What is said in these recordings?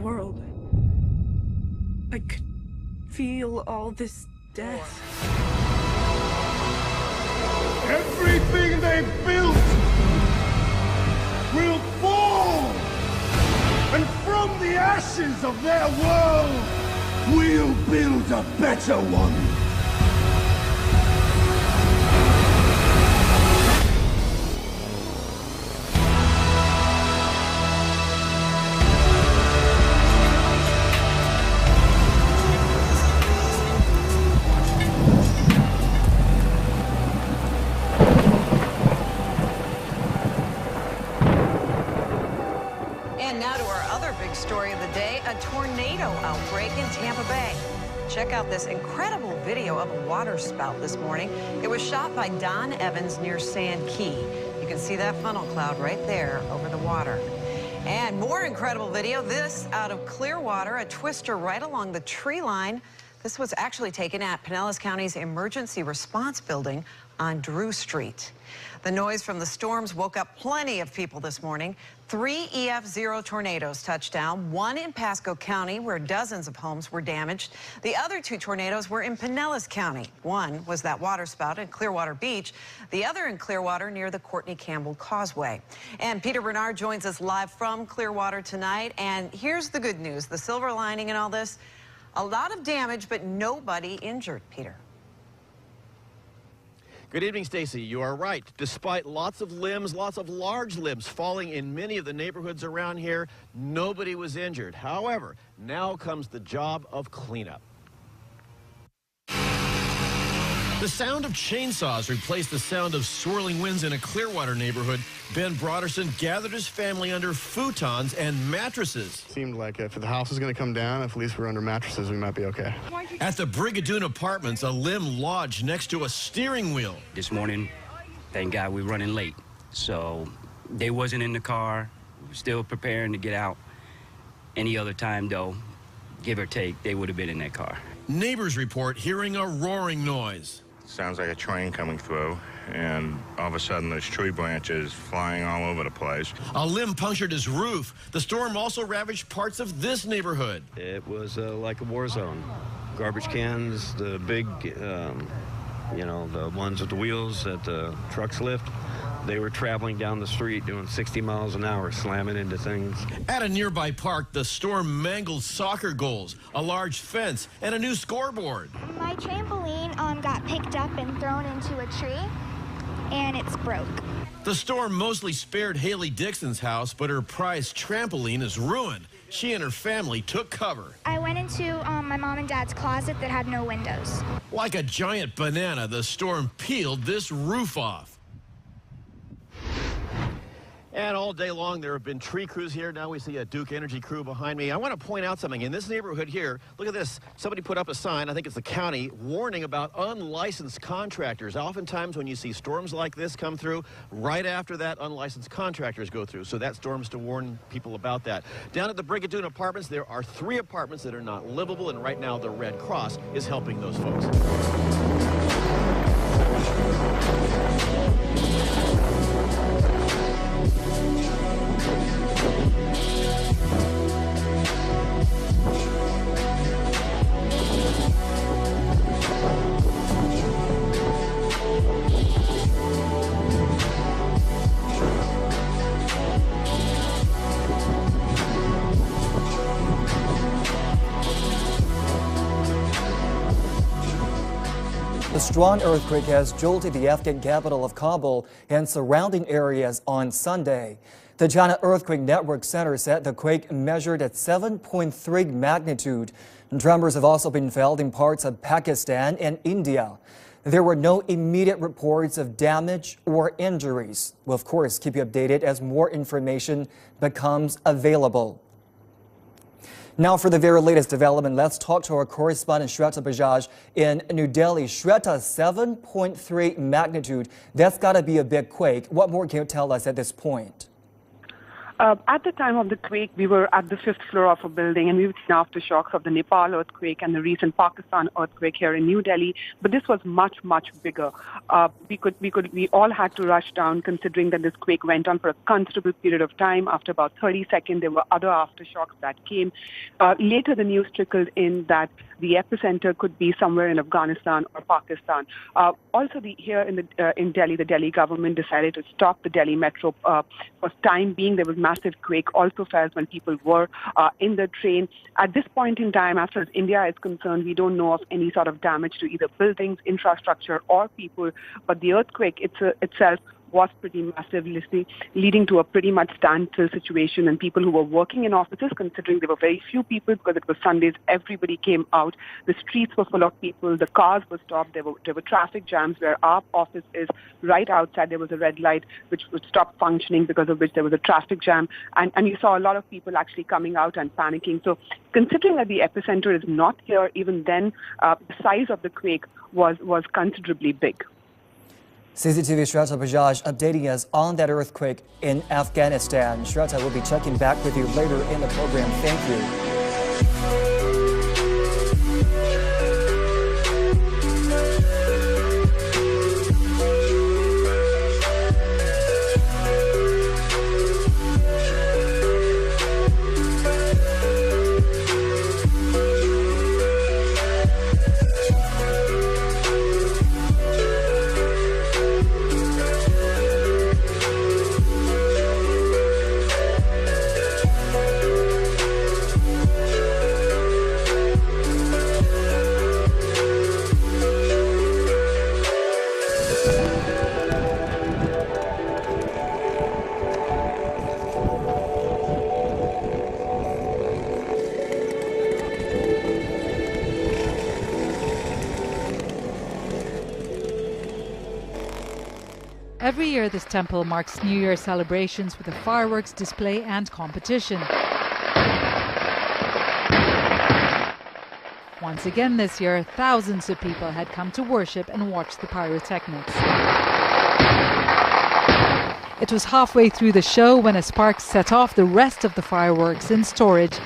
world. I could feel all this death. Everything they built will fall! And from the ashes of their world, we'll build a better one! And now to our other big story of the day, a tornado outbreak in Tampa Bay. Check out this incredible video of a water spout this morning. It was shot by Don Evans near Sand Key. You can see that funnel cloud right there over the water. And more incredible video, this out of Clearwater, a twister right along the tree line. This was actually taken at Pinellas County's Emergency Response Building on Drew Street. The noise from the storms woke up plenty of people this morning. 3 EF0 tornadoes touched down, one in Pasco County where dozens of homes were damaged. The other 2 tornadoes were in Pinellas County. One was that waterspout in Clearwater Beach, the other in Clearwater near the Courtney Campbell Causeway. And Peter Bernard joins us live from Clearwater tonight. And here's the good news, the silver lining in all this, a lot of damage, but nobody injured, Peter. Good evening, Stacy. You are right. Despite lots of limbs, lots of large limbs falling in many of the neighborhoods around here, nobody was injured. However, now comes the job of cleanup. The sound of chainsaws replaced the sound of swirling winds in a Clearwater neighborhood. Ben Broderson gathered his family under futons and mattresses. Seemed like if the house is going to come down, if at least we're under mattresses, we might be okay. At the Brigadoon Apartments, a limb lodged next to a steering wheel. This morning, thank God we're running late. So they wasn't in the car, still preparing to get out. Any other time, though, give or take, they would have been in that car. Neighbors report hearing a roaring noise. Sounds like a train coming through, and all of a sudden there's tree branches flying all over the place. A limb punctured his roof. The storm also ravaged parts of this neighborhood. It was like a war zone. Garbage cans, the big, you know, the ones with the wheels that the trucks lift, they were traveling down the street doing 60 miles an hour, slamming into things. At a nearby park, the storm mangled soccer goals, a large fence, and a new scoreboard. My trampoline got picked up and thrown into a tree, and it's broke. The storm mostly spared Haley Dixon's house, but her prized trampoline is ruined. She and her family took cover. I went into my mom and dad's closet that had no windows. Like a giant banana, the storm peeled this roof off. And all day long, there have been tree crews here. Now we see a Duke Energy crew behind me. I want to point out something. In this neighborhood here, look at this. Somebody put up a sign, I think it's the county, warning about unlicensed contractors. Oftentimes when you see storms like this come through, right after that, unlicensed contractors go through. So that storm's to warn people about that. Down at the Brigadoon Apartments, there are 3 apartments that are not livable, and right now the Red Cross is helping those folks. The strong earthquake has jolted the Afghan capital of Kabul and surrounding areas on Sunday. The China Earthquake Network Center said the quake measured at 7.3 magnitude. Tremors have also been felt in parts of Pakistan and India. There were no immediate reports of damage or injuries. We'll, of course, keep you updated as more information becomes available. Now for the very latest development, let's talk to our correspondent Shweta Bajaj in New Delhi. Shweta, 7.3 magnitude. That's got to be a big quake. What more can you tell us at this point? At the time of the quake, we were at the 5th floor of a building, and we were seeing aftershocks of the Nepal earthquake and the recent Pakistan earthquake here in New Delhi. But this was much, much bigger. We all had to rush down, considering that this quake went on for a considerable period of time. After about 30 seconds, there were other aftershocks that came. Later, the news trickled in that the epicenter could be somewhere in Afghanistan or Pakistan. Also, here in Delhi, the Delhi government decided to stop the Delhi metro for time being. There was massive quake also felt when people were in the train. At this point in time, as far as India is concerned, we don't know of any sort of damage to either buildings, infrastructure, or people. But the earthquake itself was pretty massive, leading to a pretty much standstill situation. And people who were working in offices, considering there were very few people because it was Sundays, everybody came out. The streets were full of people. The cars were stopped. There were traffic jams where our office is right outside. There was a red light which would stop functioning, because of which there was a traffic jam. And you saw a lot of people actually coming out and panicking. So considering that the epicenter is not here, even then, the size of the quake was considerably big. CCTV Shraddha Bajaj updating us on that earthquake in Afghanistan. Shraddha will be checking back with you later in the program. Thank you. Every year, this temple marks New Year celebrations with a fireworks display and competition. Once again this year, thousands of people had come to worship and watch the pyrotechnics. It was halfway through the show when a spark set off the rest of the fireworks in storage,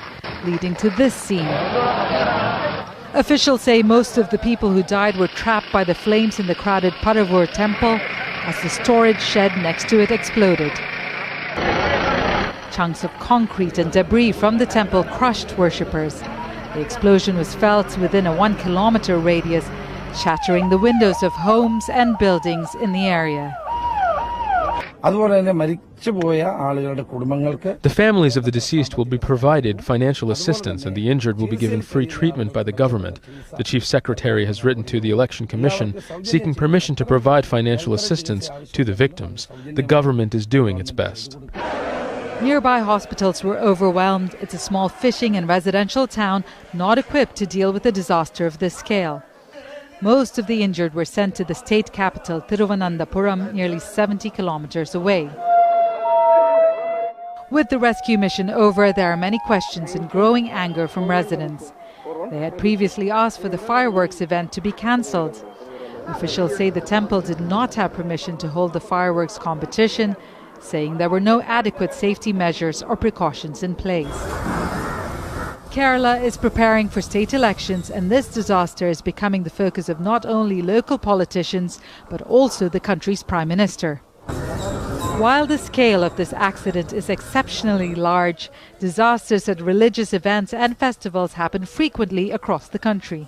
leading to this scene. Officials say most of the people who died were trapped by the flames in the crowded Paravur temple as the storage shed next to it exploded. Chunks of concrete and debris from the temple crushed worshippers. The explosion was felt within a 1-kilometer radius, shattering the windows of homes and buildings in the area. The families of the deceased will be provided financial assistance, and the injured will be given free treatment by the government. The Chief Secretary has written to the Election Commission seeking permission to provide financial assistance to the victims. The government is doing its best. Nearby hospitals were overwhelmed. It's a small fishing and residential town not equipped to deal with a disaster of this scale. Most of the injured were sent to the state capital, Thiruvananthapuram, nearly 70 kilometers away. With the rescue mission over, there are many questions and growing anger from residents. They had previously asked for the fireworks event to be cancelled. Officials say the temple did not have permission to hold the fireworks competition, saying there were no adequate safety measures or precautions in place. Kerala is preparing for state elections, and this disaster is becoming the focus of not only local politicians but also the country's Prime Minister. While the scale of this accident is exceptionally large, disasters at religious events and festivals happen frequently across the country.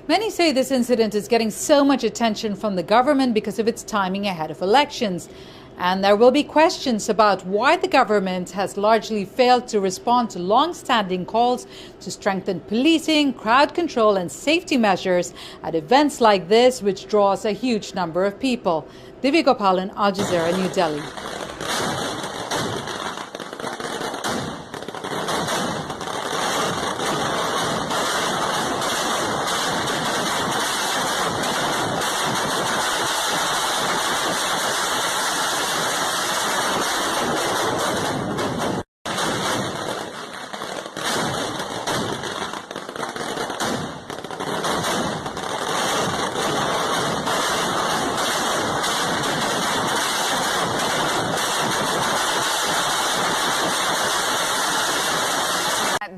Many say this incident is getting so much attention from the government because of its timing ahead of elections. And there will be questions about why the government has largely failed to respond to long-standing calls to strengthen policing, crowd control and safety measures at events like this, which draws a huge number of people. Divya Gopalan, Al Jazeera, New Delhi.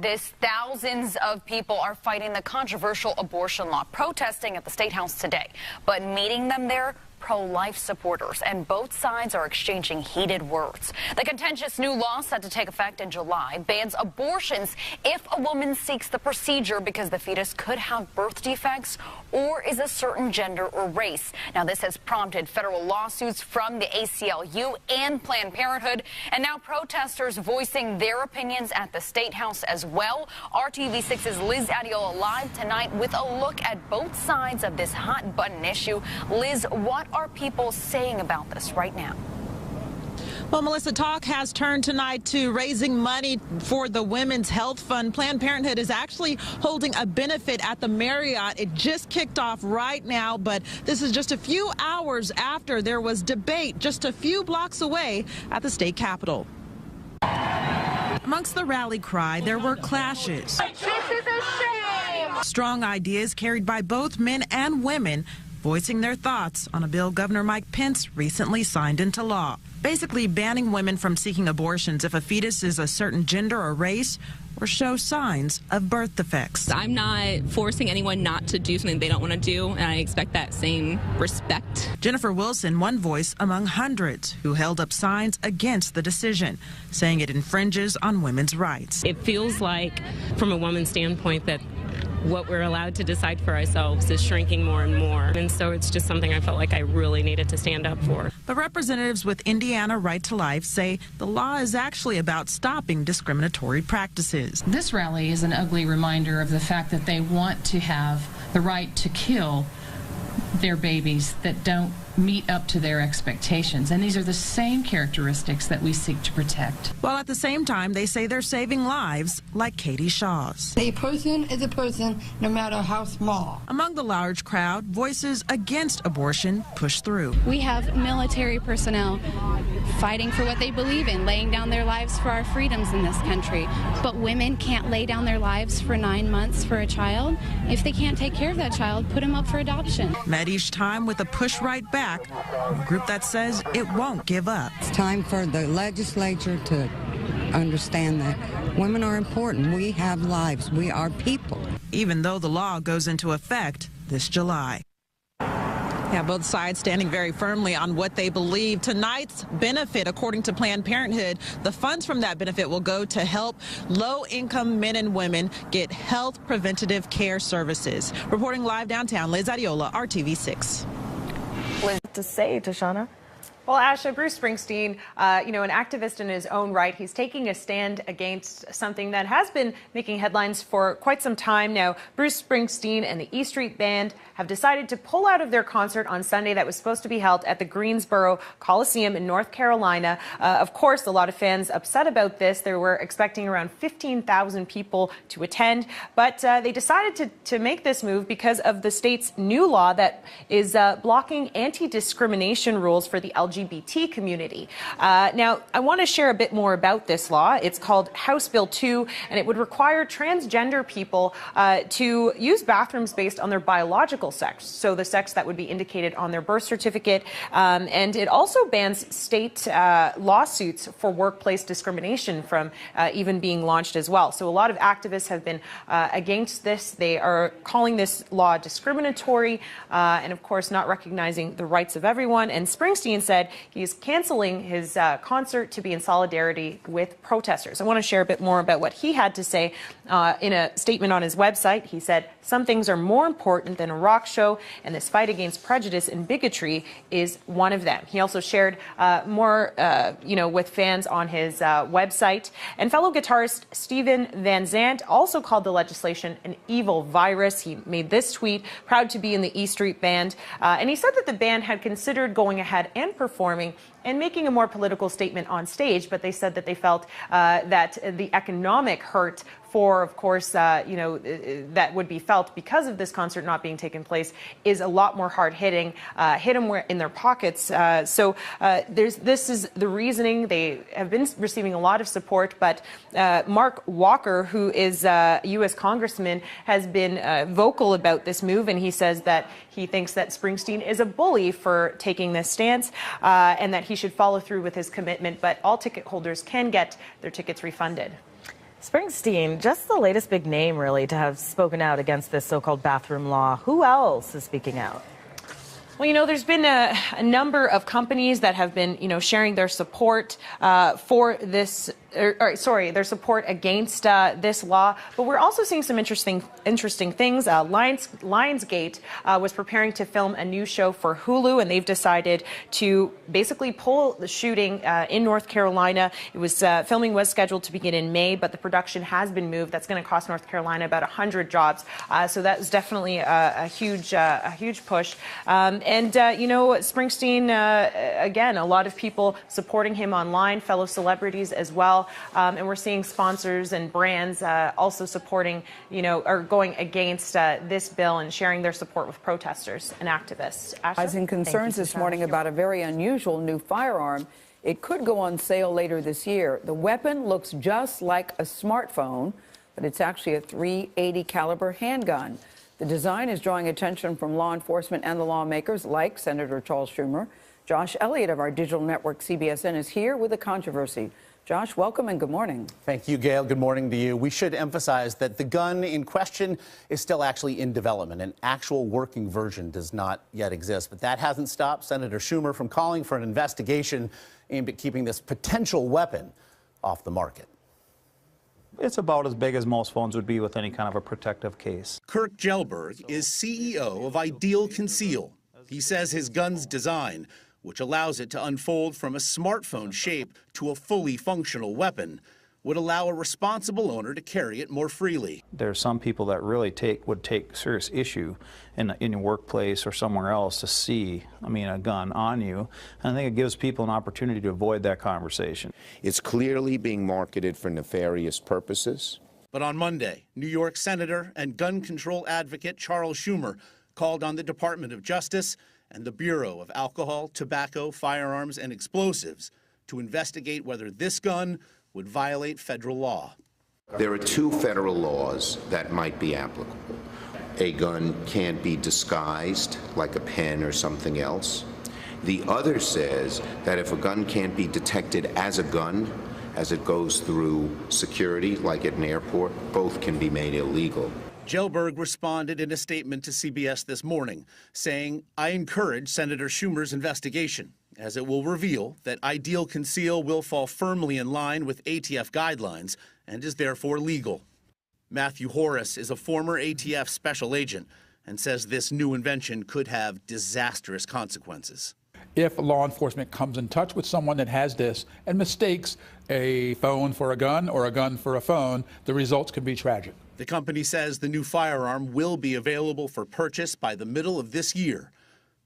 this, thousands of people are fighting the controversial abortion law, protesting at the State House today. But meeting them there, pro-life supporters, and both sides are exchanging heated words. The contentious new law set to take effect in July bans abortions if a woman seeks the procedure because the fetus could have birth defects or is a certain gender or race. Now, this has prompted federal lawsuits from the ACLU and Planned Parenthood, and now protesters voicing their opinions at the State House as well. RTV6's Liz Adiola live tonight with a look at both sides of this hot-button issue. Liz, what are people saying about this right now? Well, Melissa, talk has turned tonight to raising money for the Women's Health Fund. Planned Parenthood is actually holding a benefit at the Marriott. It just kicked off right now, but this is just a few hours after there was debate just a few blocks away at the state capitol. Amongst the rally cry, there were clashes. This is a shame. Strong ideas carried by both men and women voicing their thoughts on a bill Governor Mike Pence recently signed into law, basically banning women from seeking abortions if a fetus is a certain gender or race or shows signs of birth defects. I'm not forcing anyone not to do something they don't want to do, and I expect that same respect. Jennifer Wilson, one voice among hundreds who held up signs against the decision, saying it infringes on women's rights. It feels like, from a woman's standpoint, that what we're allowed to decide for ourselves is shrinking more and more. And so it's just something I felt like I really needed to stand up for. But representatives with Indiana Right to Life say the law is actually about stopping discriminatory practices. This rally is an ugly reminder of the fact that they want to have the right to kill their babies that don't meet up to their expectations. And these are the same characteristics that we seek to protect. While at the same time, they say they're saving lives like Katie Shaw's. A person is a person, no matter how small. Among the large crowd, voices against abortion push through. We have military personnel fighting for what they believe in, laying down their lives for our freedoms in this country. But women can't lay down their lives for 9 months for a child. If they can't take care of that child, put them up for adoption. Met each time with a push right back, a group that says it won't give up. It's time for the legislature to understand that women are important. We have lives. We are people. Even though the law goes into effect this July. Yeah, both sides standing very firmly on what they believe. Tonight's benefit, according to Planned Parenthood, the funds from that benefit will go to help low-income men and women get health preventative care services. Reporting live downtown, Liz Adiola, RTV6. To say, Tashana? Well, Asha, Bruce Springsteen, an activist in his own right, he's taking a stand against something that has been making headlines for quite some time now. Bruce Springsteen and the E Street Band have decided to pull out of their concert on Sunday that was supposed to be held at the Greensboro Coliseum in North Carolina. Of course, a lot of fans upset about this. They were expecting around 15,000 people to attend, but they decided to make this move because of the state's new law that is blocking anti-discrimination rules for the LGBT community. Now, I want to share a bit more about this law. It's called House Bill 2, and it would require transgender people to use bathrooms based on their biological sex, so the sex that would be indicated on their birth certificate. And it also bans state lawsuits for workplace discrimination from even being launched as well. So a lot of activists have been against this. They are calling this law discriminatory and, of course, not recognizing the rights of everyone. And Springsteen said he's canceling his concert to be in solidarity with protesters. I want to share a bit more about what he had to say in a statement on his website. He said, "Some things are more important than a rock show, and this fight against prejudice and bigotry is one of them." He also shared more, with fans on his website. And fellow guitarist Steven Van Zandt also called the legislation an evil virus. He made this tweet: "Proud to be in the E Street Band." And he said that the band had considered going ahead and performing and making a more political statement on stage, but they said that they felt that the economic hurt for, of course, that would be felt because of this concert not being taken place is a lot more hard-hitting, hit them in their pockets. So this is the reasoning. They have been receiving a lot of support, but Mark Walker, who is a U.S. congressman, has been vocal about this move, and he says that he thinks that Springsteen is a bully for taking this stance and that he should follow through with his commitment, but all ticket holders can get their tickets refunded. Springsteen, just the latest big name, really, to have spoken out against this so-called bathroom law. Who else is speaking out? Well, you know, there's been a number of companies that have been, sharing their support for this, their support against this law. But we're also seeing some interesting things. Lionsgate was preparing to film a new show for Hulu, and they've decided to basically pull the shooting in North Carolina. It was filming was scheduled to begin in May, but the production has been moved. That's going to cost North Carolina about 100 jobs. So that is definitely a huge push. Springsteen, again, a lot of people supporting him online, fellow celebrities as well. And we're seeing sponsors and brands also supporting, or going against this bill and sharing their support with protesters and activists. Rising concerns this morning about a very unusual new firearm. It could go on sale later this year. The weapon looks just like a smartphone, but it's actually a .380 caliber handgun. The design is drawing attention from law enforcement and the lawmakers like Senator Charles Schumer. Josh Elliott of our digital network CBSN is here with the controversy. Josh, welcome and good morning. Thank you, Gail. Good morning to you. We should emphasize that the gun in question is still actually in development. An actual working version does not yet exist, but that hasn't stopped Senator Schumer from calling for an investigation aimed at keeping this potential weapon off the market. It's about as big as most phones would be with any kind of a protective case. Kirk Jelberg is CEO of Ideal Conceal. He says his gun's design, which allows it to unfold from a smartphone shape to a fully functional weapon, would allow a responsible owner to carry it more freely. There are some people that really would take serious issue in your workplace or somewhere else to see, a gun on you. And I think it gives people an opportunity to avoid that conversation. It's clearly being marketed for nefarious purposes. But on Monday, New York Senator and gun control advocate Charles Schumer called on the Department of Justice and the Bureau of Alcohol, Tobacco, Firearms, and Explosives to investigate whether this gun would violate federal law. There are two federal laws that might be applicable. A gun can't be disguised like a pen or something else. The other says that if a gun can't be detected as a gun, as it goes through security, like at an airport, both can be made illegal. Jelberg responded in a statement to CBS this morning, saying, "I encourage Senator Schumer's investigation, as it will reveal that Ideal Conceal will fall firmly in line with ATF guidelines and is therefore legal." Matthew Horace is a former ATF special agent and says this new invention could have disastrous consequences. If law enforcement comes in touch with someone that has this and mistakes a phone for a gun or a gun for a phone, the results could be tragic. The company says the new firearm will be available for purchase by the middle of this year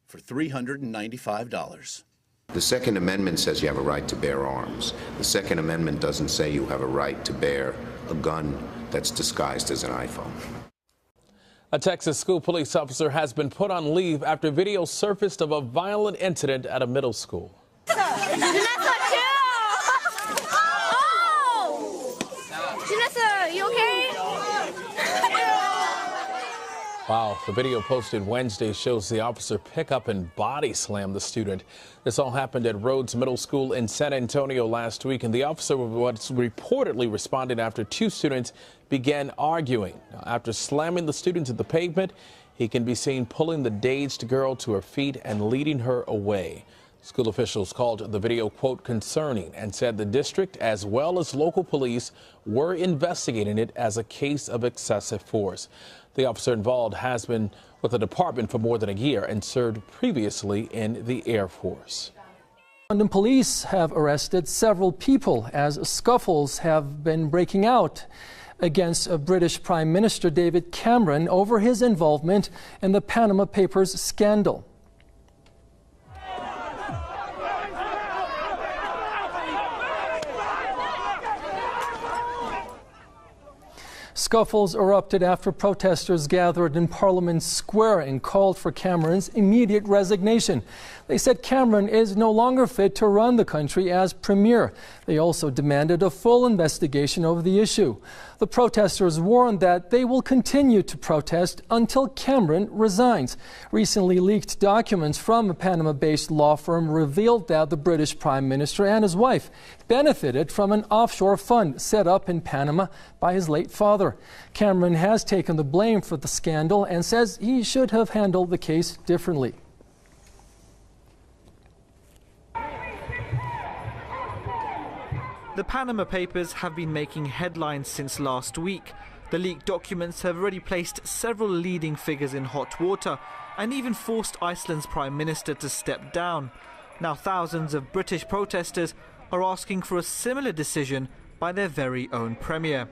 for $395. The Second Amendment says you have a right to bear arms. The Second Amendment doesn't say you have a right to bear a gun that's disguised as an iPhone. A Texas school police officer has been put on leave after video surfaced of a violent incident at a middle school. Janessa, you okay? Wow, the video posted Wednesday shows the officer pick up and body slam the student. This all happened at Rhodes Middle School in San Antonio last week, and the officer was reportedly responded after two students began arguing. Now, after slamming the student to the pavement, he can be seen pulling the dazed girl to her feet and leading her away. School officials called the video, quote, concerning, and said the district as well as local police were investigating it as a case of excessive force. The officer involved has been with the department for more than a year and served previously in the Air Force. London police have arrested several people as scuffles have been breaking out against British Prime Minister David Cameron over his involvement in the Panama Papers scandal. Scuffles erupted after protesters gathered in Parliament Square and called for Cameron's immediate resignation. They said Cameron is no longer fit to run the country as Premier. They also demanded a full investigation over the issue. The protesters warned that they will continue to protest until Cameron resigns. Recently leaked documents from a Panama-based law firm revealed that the British Prime Minister and his wife benefited from an offshore fund set up in Panama by his late father. Cameron has taken the blame for the scandal and says he should have handled the case differently. The Panama Papers have been making headlines since last week. The leaked documents have already placed several leading figures in hot water and even forced Iceland's Prime Minister to step down. Now thousands of British protesters are asking for a similar decision by their very own Premier.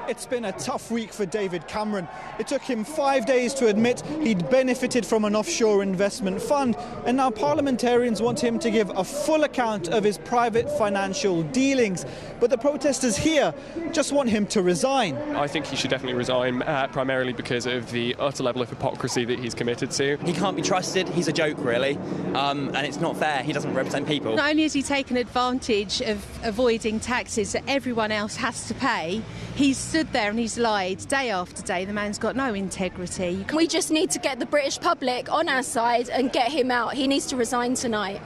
It's been a tough week for David Cameron. It took him 5 days to admit he'd benefited from an offshore investment fund, and now parliamentarians want him to give a full account of his private financial dealings. But the protesters here just want him to resign. I think he should definitely resign, primarily because of the utter level of hypocrisy that he's committed to. He can't be trusted. He's a joke, really, and it's not fair. He doesn't represent people. Not only has he taken advantage of avoiding taxes that everyone else has to pay, he's stood there and he's lied day after day. The man's got no integrity. We just need to get the British public on our side and get him out. He needs to resign tonight.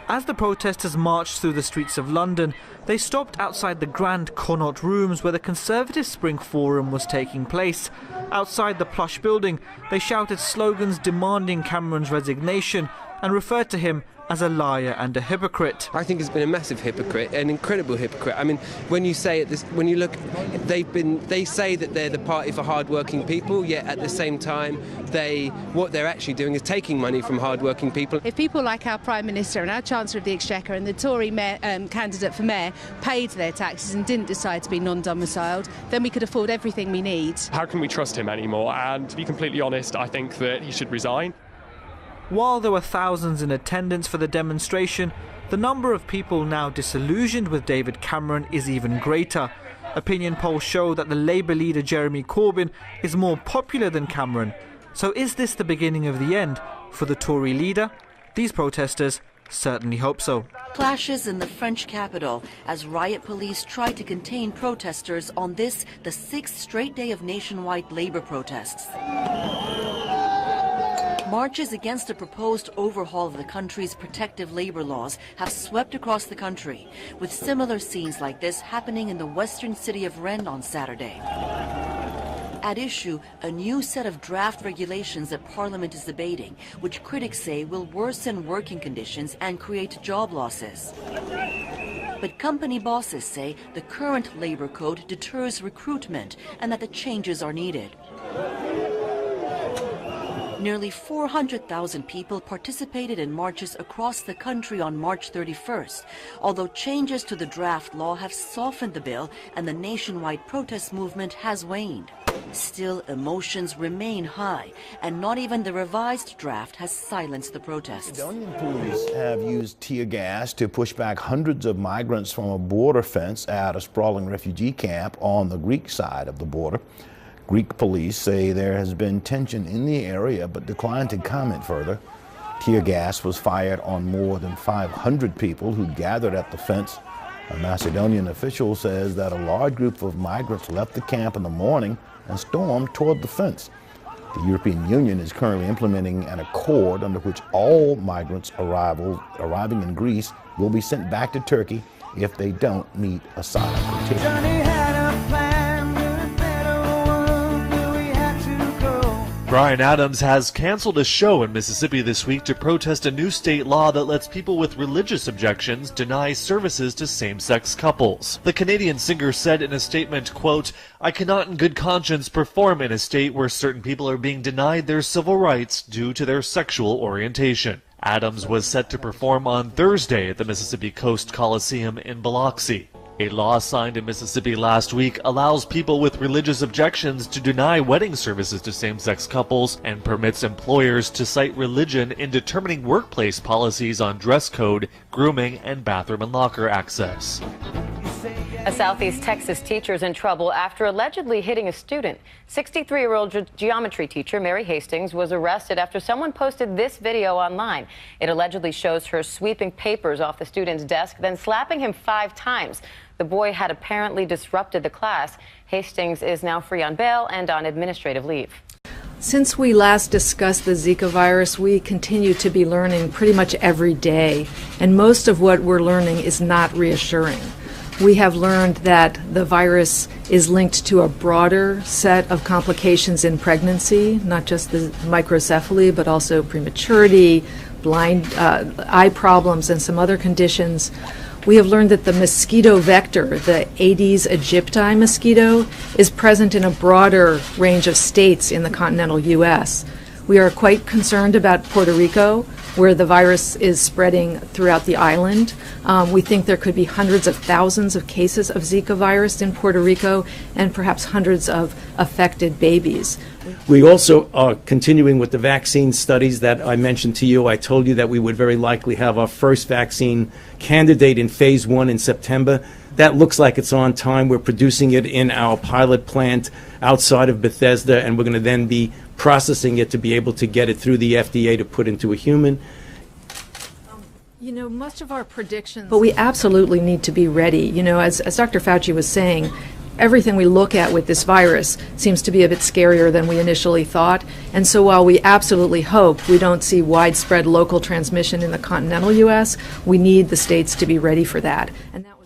As the protesters marched through the streets of London, they stopped outside the Grand Connaught Rooms where the Conservative Spring Forum was taking place. Outside the plush building, they shouted slogans demanding Cameron's resignation and referred to him as a liar and a hypocrite. I think he's been a massive hypocrite, an incredible hypocrite. I mean, when you say it, when you look, they say that they're the party for hard-working people, yet at the same time, what they're actually doing is taking money from hard-working people. If people like our Prime Minister and our Chancellor of the Exchequer and the Tory candidate for mayor paid their taxes and didn't decide to be non-domiciled, then we could afford everything we need. How can we trust him anymore? And to be completely honest, I think that he should resign. While there were thousands in attendance for the demonstration, the number of people now disillusioned with David Cameron is even greater. Opinion polls show that the Labour leader Jeremy Corbyn is more popular than Cameron. So is this the beginning of the end for the Tory leader? These protesters certainly hope so. Clashes in the French capital as riot police try to contain protesters on this, the 6th straight day of nationwide Labour protests. Marches against a proposed overhaul of the country's protective labor laws have swept across the country, with similar scenes like this happening in the western city of Rennes on Saturday. At issue, a new set of draft regulations that Parliament is debating, which critics say will worsen working conditions and create job losses. But company bosses say the current labor code deters recruitment and that the changes are needed. Nearly 400,000 people participated in marches across the country on March 31st, although changes to the draft law have softened the bill and the nationwide protest movement has waned. Still, emotions remain high, and not even the revised draft has silenced the protests. Macedonian police have used tear gas to push back hundreds of migrants from a border fence at a sprawling refugee camp on the Greek side of the border. Greek police say there has been tension in the area but declined to comment further. Tear gas was fired on more than 500 people who gathered at the fence. A Macedonian official says that a large group of migrants left the camp in the morning and stormed toward the fence. The European Union is currently implementing an accord under which all migrants arriving in Greece will be sent back to Turkey if they don't meet asylum criteria. Bryan Adams has canceled a show in Mississippi this week to protest a new state law that lets people with religious objections deny services to same-sex couples. The Canadian singer said in a statement, quote, "I cannot in good conscience perform in a state where certain people are being denied their civil rights due to their sexual orientation." Adams was set to perform on Thursday at the Mississippi Coast Coliseum in Biloxi. A law signed in Mississippi last week allows people with religious objections to deny wedding services to same-sex couples and permits employers to cite religion in determining workplace policies on dress code, grooming, and bathroom and locker access. A Southeast Texas teacher is in trouble after allegedly hitting a student. 63-year-old geometry teacher Mary Hastings was arrested after someone posted this video online. It allegedly shows her sweeping papers off the student's desk, then slapping him 5 times. The boy had apparently disrupted the class. Hastings is now free on bail and on administrative leave. Since we last discussed the Zika virus, we continue to be learning pretty much every day, and most of what we're learning is not reassuring. We have learned that the virus is linked to a broader set of complications in pregnancy, not just the microcephaly, but also prematurity, blind eye problems, and some other conditions. We have learned that the mosquito vector, the Aedes aegypti mosquito, is present in a broader range of states in the continental U.S. We are quite concerned about Puerto Rico, where the virus is spreading throughout the island. We think there could be hundreds of thousands of cases of Zika virus in Puerto Rico and perhaps hundreds of affected babies. We also are continuing with the vaccine studies that I mentioned to you. I told you that we would very likely have our first vaccine candidate in phase 1 in September. That looks like it's on time. We're producing it in our pilot plant outside of Bethesda, and we're going to then be processing it to be able to get it through the FDA to put into a human. You know, much of our predictions... But we absolutely need to be ready. You know, as Dr. Fauci was saying, everything we look at with this virus seems to be a bit scarier than we initially thought. And so while we absolutely hope we don't see widespread local transmission in the continental U.S., we need the states to be ready for that. And that